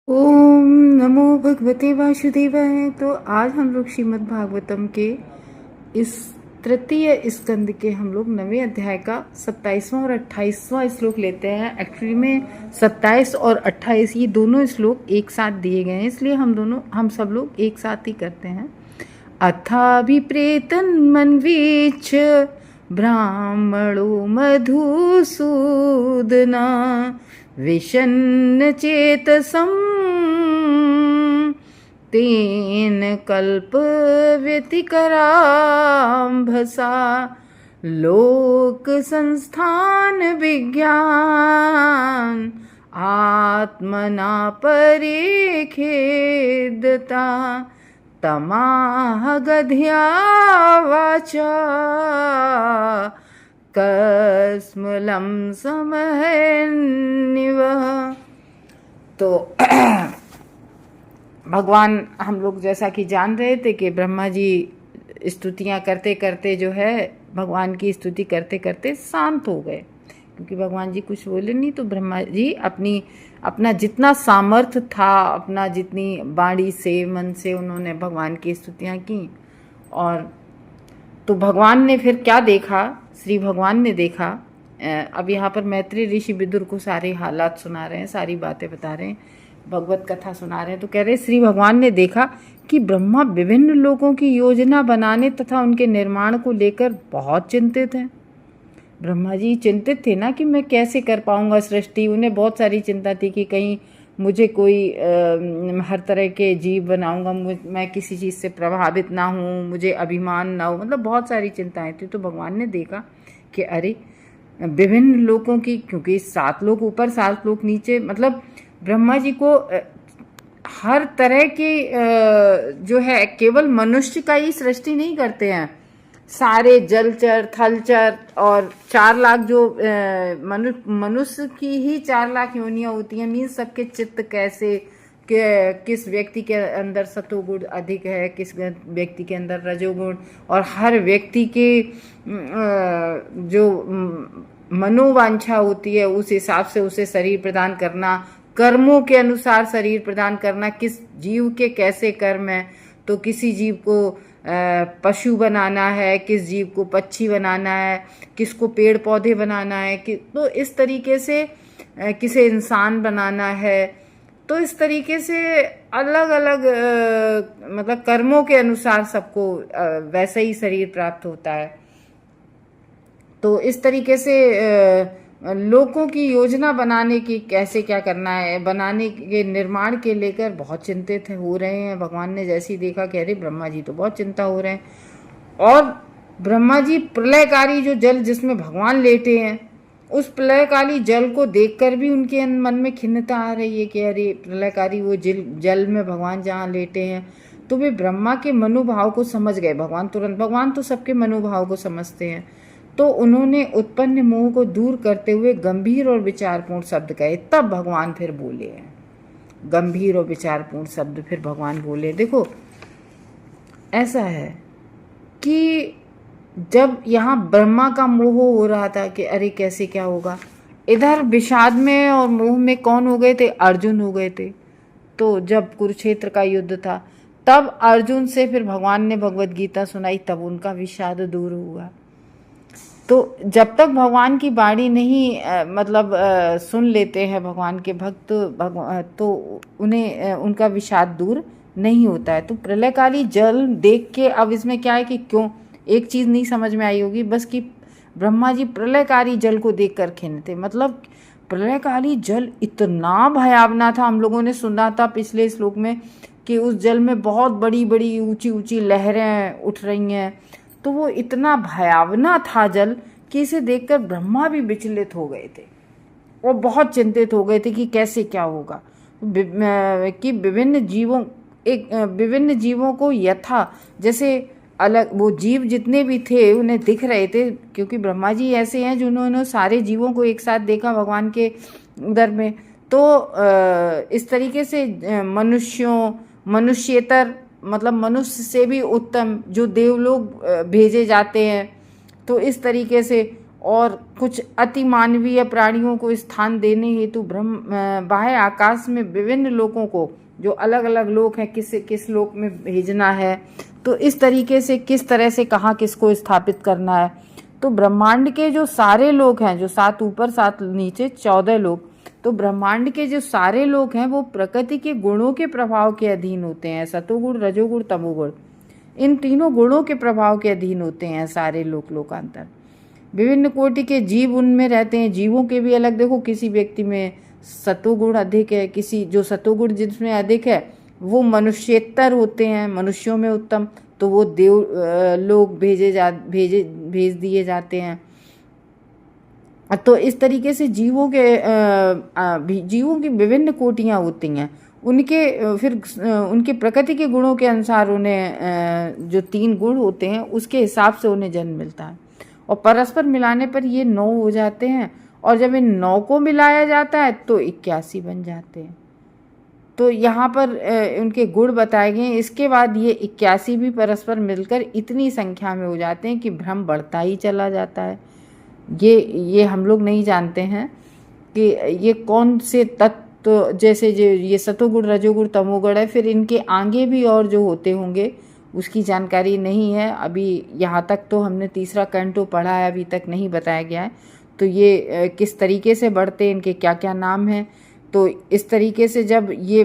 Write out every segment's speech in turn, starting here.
ओम नमो भगवते वासुदेवाय। तो आज हम लोग श्रीमद् भागवतम के इस तृतीय स्कंद के हम लोग 9वें अध्याय का 27वां और 28वां श्लोक लेते हैं। एक्चुअली में 27 और 28 ये दोनों श्लोक एक साथ दिए गए हैं, इसलिए हम सब लोग एक साथ ही करते हैं। अथाभिप्रेतन मन्वीच ब्राह्मणो मधुसूदना विषन्न चेतसं तेन कल्प व्यतिकराम्भसा लोक संस्थान विज्ञान आत्मना परिखेदता तमाह गध्या वाचा कस्मलं समहन्निव। तो भगवान हम लोग जैसा कि जान रहे थे कि ब्रह्मा जी स्तुतियाँ करते करते जो है भगवान की स्तुति करते करते शांत हो गए, क्योंकि भगवान जी कुछ बोले नहीं। तो ब्रह्मा जी अपना जितना सामर्थ्य था, अपना जितनी वाणी से मन से उन्होंने भगवान की स्तुतियाँ की। और तो भगवान ने फिर क्या देखा, श्री भगवान ने देखा, अब यहाँ पर मैत्री ऋषि विदुर को सारे हालात सुना रहे हैं, सारी बातें बता रहे हैं, भगवत कथा सुना रहे हैं। तो कह रहे श्री भगवान ने देखा कि ब्रह्मा विभिन्न लोगों की योजना बनाने तथा उनके निर्माण को लेकर बहुत चिंतित हैं। ब्रह्मा जी चिंतित थे ना कि मैं कैसे कर पाऊंगा सृष्टि। उन्हें बहुत सारी चिंता थी कि कहीं मुझे कोई हर तरह के जीव बनाऊंगा, मैं किसी चीज़ से प्रभावित ना हूँ, मुझे अभिमान ना हो, मतलब बहुत सारी चिंताएं थी। तो भगवान ने देखा कि अरे विभिन्न लोगों की, क्योंकि 7 लोग ऊपर 7 लोग नीचे, मतलब ब्रह्मा जी को हर तरह के जो है केवल मनुष्य का ही सृष्टि नहीं करते हैं, सारे जलचर थलचर और 4 लाख जो मनुष्य की ही 4 लाख योनियां होती हैं। मीन्स सबके चित्त कैसे किस व्यक्ति के अंदर सतोगुण अधिक है, किस व्यक्ति के अंदर रजोगुण, और हर व्यक्ति के जो मनोवांछा होती है उस हिसाब से उसे शरीर प्रदान करना, कर्मों के अनुसार शरीर प्रदान करना, किस जीव के कैसे कर्म है। तो किसी जीव को पशु बनाना है, किस जीव को पक्षी बनाना है, किसको पेड़ पौधे बनाना है, तो इस तरीके से किसे इंसान बनाना है। तो इस तरीके से अलग अलग मतलब कर्मों के अनुसार सबको वैसे ही शरीर प्राप्त होता है। तो इस तरीके से लोगों की योजना बनाने की कैसे क्या करना है, बनाने के निर्माण के लेकर बहुत चिंतित हो रहे हैं। भगवान ने जैसे ही देखा कह रहे ब्रह्मा जी तो बहुत चिंता हो रहे हैं। और ब्रह्मा जी प्रलयकारी जो जल जिसमें भगवान लेटे हैं, उस प्रलयकारी जल को देखकर भी उनके मन में खिन्नता आ रही है कि अरे प्रलयकारी वो जल में भगवान जहाँ लेटे हैं। तो वे ब्रह्मा के मनोभाव को समझ गए। भगवान तो सबके मनोभाव को समझते हैं। तो उन्होंने उत्पन्न मोह को दूर करते हुए गंभीर और विचारपूर्ण शब्द कहे। तब भगवान फिर बोले हैं, गंभीर और विचारपूर्ण शब्द फिर भगवान बोले। देखो ऐसा है कि जब यहाँ ब्रह्मा का मोह हो रहा था कि अरे कैसे क्या होगा, इधर विषाद में और मोह में कौन हो गए थे, अर्जुन हो गए थे। तो जब कुरुक्षेत्र का युद्ध था तब अर्जुन से फिर भगवान ने भगवत गीता सुनाई, तब उनका विषाद दूर हुआ। तो जब तक भगवान की वाणी नहीं सुन लेते हैं भगवान के भक्त, तो उन्हें उनका विषाद दूर नहीं होता है। तो प्रलयकाली जल देख के अब इसमें क्या है कि क्यों एक चीज़ नहीं समझ में आई होगी बस कि ब्रह्मा जी प्रलयकारी जल को देख कर खिन्न थे। मतलब प्रलयकाली जल इतना भयावना था, हम लोगों ने सुना था पिछले श्लोक में कि उस जल में बहुत बड़ी बड़ी ऊंची ऊंची लहरें उठ रही हैं। तो वो इतना भयावना था जल कि इसे देखकर ब्रह्मा भी विचलित हो गए थे और बहुत चिंतित हो गए थे कि कैसे क्या होगा। कि विभिन्न जीवों को यथा जैसे अलग वो जीव जितने भी थे उन्हें दिख रहे थे, क्योंकि ब्रह्मा जी ऐसे हैं जिन्होंने सारे जीवों को एक साथ देखा भगवान के दर में। तो इस तरीके से मनुष्येतर मतलब मनुष्य से भी उत्तम जो देवलोग भेजे जाते हैं, तो इस तरीके से और कुछ अति मानवीय प्राणियों को स्थान देने हेतु बाह्य आकाश में विभिन्न लोकों को, जो अलग अलग लोक हैं, किस लोक में भेजना है, तो इस तरीके से किस तरह से कहाँ किसको स्थापित करना है। तो ब्रह्मांड के जो सारे लोक हैं, जो 7 ऊपर 7 नीचे 14 लोक, तो ब्रह्मांड के जो सारे लोक हैं वो प्रकृति के गुणों के प्रभाव के अधीन होते हैं। सतोगुण, रजोगुण, तमोगुण, इन तीनों गुणों के प्रभाव के अधीन होते हैं सारे लोकांतर। विभिन्न कोटि के जीव उनमें रहते हैं। जीवों के भी अलग, देखो किसी व्यक्ति में सतोगुण अधिक है, किसी जो सतोगुण जिसमें अधिक है वो मनुष्येतर होते हैं, मनुष्यों में उत्तम, तो वो देव लोग भेज दिए जाते हैं। तो इस तरीके से जीवों की विभिन्न कोटियाँ होती हैं। उनके प्रकृति के गुणों के अनुसार उन्हें जो 3 गुण होते हैं उसके हिसाब से उन्हें जन्म मिलता है, और परस्पर मिलाने पर ये 9 हो जाते हैं, और जब इन 9 को मिलाया जाता है तो 81 बन जाते हैं। तो यहाँ पर उनके गुण बताए गए हैं। इसके बाद ये 81 भी परस्पर मिलकर इतनी संख्या में हो जाते हैं कि भ्रम बढ़ता ही चला जाता है। ये हम लोग नहीं जानते हैं कि ये कौन से तत्व, जैसे जो ये सतोगुण, रजोगुण, तमोगुण है, फिर इनके आगे भी और जो होते होंगे उसकी जानकारी नहीं है। अभी यहाँ तक तो हमने तीसरा कैंटो पढ़ा है, अभी तक नहीं बताया गया है। तो ये किस तरीके से बढ़ते हैं, इनके क्या क्या नाम हैं। तो इस तरीके से जब ये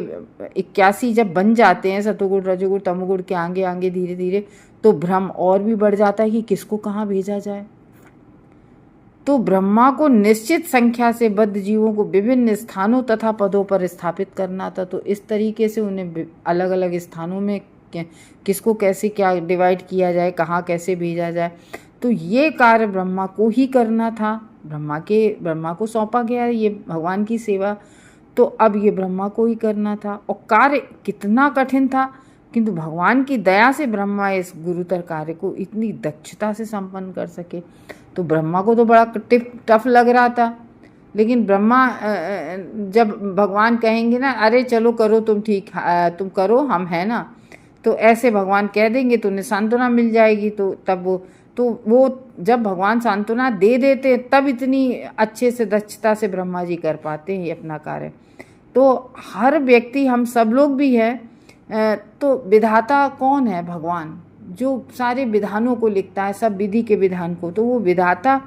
81 जब बन जाते हैं सतोगुण, रजोगुण, तमोगुण के आगे आगे धीरे धीरे, तो भ्रम और भी बढ़ जाता है कि किसको कहाँ भेजा जाए। तो ब्रह्मा को निश्चित संख्या से बद्ध जीवों को विभिन्न स्थानों तथा पदों पर स्थापित करना था। तो इस तरीके से उन्हें अलग अलग स्थानों में किसको कैसे क्या डिवाइड किया जाए, कहाँ कैसे भेजा जाए, तो ये कार्य ब्रह्मा को ही करना था। ब्रह्मा को सौंपा गया ये भगवान की सेवा, तो अब ये ब्रह्मा को ही करना था। और कार्य कितना कठिन था, किंतु भगवान की दया से ब्रह्मा इस गुरुतर कार्य को इतनी दक्षता से संपन्न कर सके। तो ब्रह्मा को तो बड़ा टफ लग रहा था, लेकिन ब्रह्मा जब भगवान कहेंगे ना, अरे चलो करो तुम, ठीक तुम करो, हम हैं ना, तो ऐसे भगवान कह देंगे तो उन्हें सांत्वना मिल जाएगी। तो तब वो जब भगवान सांत्वना दे देते तब इतनी अच्छे से दक्षता से ब्रह्मा जी कर पाते हैं अपना कार्य। तो हर व्यक्ति, हम सब लोग भी हैं, तो विधाता कौन है? भगवान, जो सारे विधानों को लिखता है, सब विधि के विधान को। तो वो विधाता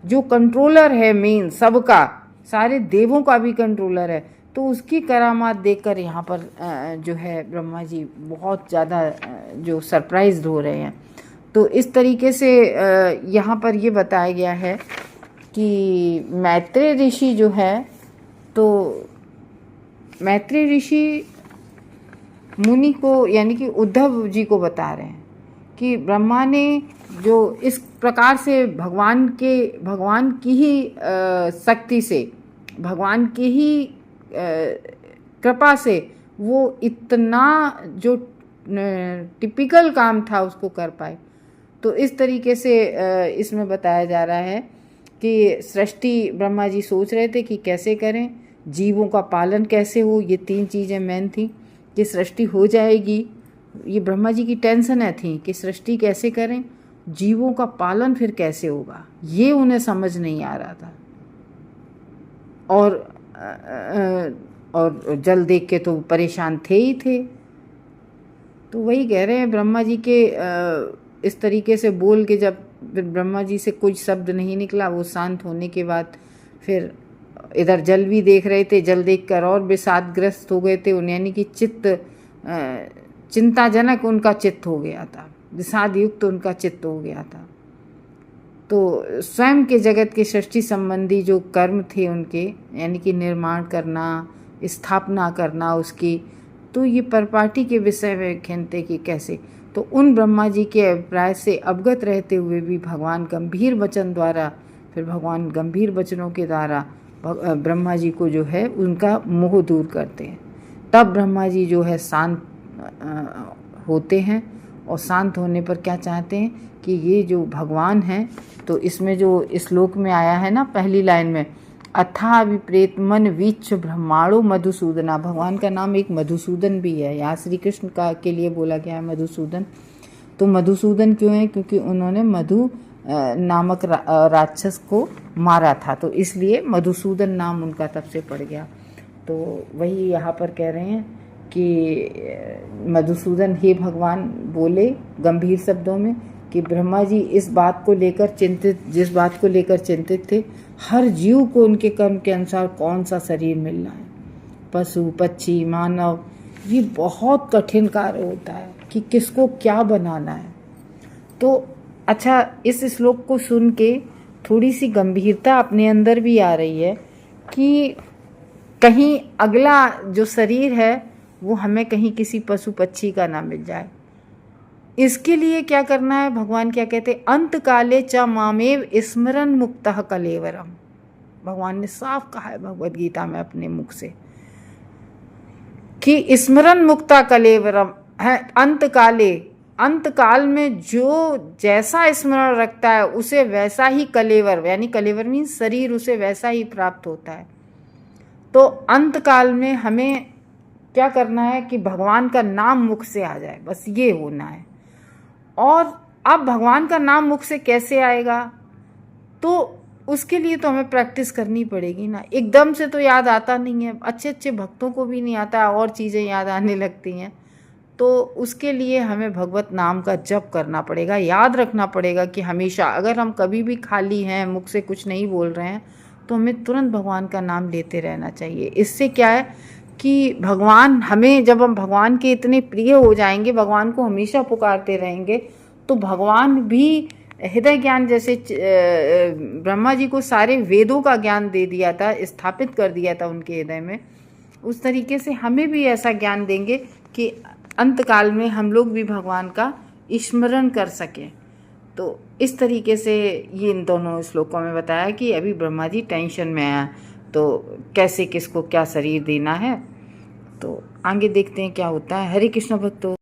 जो कंट्रोलर है मेन सबका, सारे देवों का भी कंट्रोलर है। तो उसकी करामात देखकर यहाँ पर जो है ब्रह्मा जी बहुत ज़्यादा जो सरप्राइज्ड हो रहे हैं। तो इस तरीके से यहाँ पर ये बताया गया है कि मैत्रेय ऋषि जो है, तो मैत्रेय ऋषि मुनि को, यानी कि उद्धव जी को बता रहे हैं कि ब्रह्मा ने जो इस प्रकार से भगवान की ही शक्ति से, भगवान की ही कृपा से वो इतना जो टिपिकल काम था उसको कर पाए। तो इस तरीके से इसमें बताया जा रहा है कि सृष्टि ब्रह्मा जी सोच रहे थे कि कैसे करें, जीवों का पालन कैसे हो। ये 3 चीज़ें मेन थी कि सृष्टि हो जाएगी, ये ब्रह्मा जी की टेंशन है थी कि सृष्टि कैसे करें, जीवों का पालन फिर कैसे होगा, ये उन्हें समझ नहीं आ रहा था। और जल देख के तो परेशान थे ही थे। तो वही कह रहे हैं ब्रह्मा जी के इस तरीके से बोल के, जब ब्रह्मा जी से कुछ शब्द नहीं निकला, वो शांत होने के बाद फिर इधर जल भी देख रहे थे, जल देखकर और विषादग्रस्त हो गए थे उन्हें, यानी कि चिंताजनक उनका चित्त हो गया था, विषाद युक्त उनका चित्त हो गया था। तो स्वयं के जगत के सृष्टि संबंधी जो कर्म थे उनके, यानी कि निर्माण करना, स्थापना करना उसकी, तो ये परपाटी के विषय में खिंते कि कैसे। तो उन ब्रह्मा जी के अभिप्राय से अवगत रहते हुए भी भगवान गंभीर वचन द्वारा, फिर भगवान गंभीर वचनों के द्वारा ब्रह्मा जी को जो है उनका मोह दूर करते हैं। तब ब्रह्मा जी जो है शांत होते हैं, और शांत होने पर क्या चाहते हैं कि ये जो भगवान हैं, तो इसमें जो श्लोक में आया है ना पहली लाइन में, अथा विप्रेत मन वीक्ष ब्रह्माणो मधुसूदना, भगवान का नाम एक मधुसूदन भी है, यहाँ श्री कृष्ण का के लिए बोला गया है मधुसूदन। तो मधुसूदन क्यों है? क्योंकि उन्होंने मधु नामक राक्षस को मारा था, तो इसलिए मधुसूदन नाम उनका तब से पड़ गया। तो वही यहाँ पर कह रहे हैं कि मधुसूदन हे भगवान बोले गंभीर शब्दों में कि ब्रह्मा जी इस बात को लेकर चिंतित, जिस बात को लेकर चिंतित थे, हर जीव को उनके कर्म के अनुसार कौन सा शरीर मिलना है, पशु पक्षी मानव, ये बहुत कठिन कार्य होता है कि किसको क्या बनाना है। तो अच्छा, इस श्लोक को सुन के थोड़ी सी गंभीरता अपने अंदर भी आ रही है कि कहीं अगला जो शरीर है वो हमें कहीं किसी पशु पक्षी का ना मिल जाए। इसके लिए क्या करना है, भगवान क्या कहते हैं, अंत काले च मामेव स्मरण मुक्तः कलेवरम। भगवान ने साफ कहा है भगवद गीता में अपने मुख से कि स्मरण मुक्ता कलेवरम है। अंत काले, अंत काल में जो जैसा स्मरण रखता है उसे वैसा ही कलेवर, यानी कलेवर मीन्स शरीर, उसे वैसा ही प्राप्त होता है। तो अंत काल में हमें क्या करना है कि भगवान का नाम मुख से आ जाए, बस ये होना है। और अब भगवान का नाम मुख से कैसे आएगा, तो उसके लिए तो हमें प्रैक्टिस करनी पड़ेगी ना, एकदम से तो याद आता नहीं है। अच्छे अच्छे भक्तों को भी नहीं आता, और चीज़ें याद आने लगती हैं। तो उसके लिए हमें भगवत नाम का जप करना पड़ेगा, याद रखना पड़ेगा कि हमेशा अगर हम कभी भी खाली हैं, मुख से कुछ नहीं बोल रहे हैं, तो हमें तुरंत भगवान का नाम लेते रहना चाहिए। इससे क्या है कि भगवान हमें, जब हम भगवान के इतने प्रिय हो जाएंगे, भगवान को हमेशा पुकारते रहेंगे, तो भगवान भी हृदय ज्ञान, जैसे ब्रह्मा जी को सारे वेदों का ज्ञान दे दिया था, स्थापित कर दिया था उनके हृदय में, उस तरीके से हमें भी ऐसा ज्ञान देंगे कि अंत काल में हम लोग भी भगवान का स्मरण कर सकें। तो इस तरीके से ये इन दोनों श्लोकों में बताया कि अभी ब्रह्मा जी टेंशन में हैं, तो कैसे किसको क्या शरीर देना है। तो आगे देखते हैं क्या होता है। हरे कृष्ण भक्तों।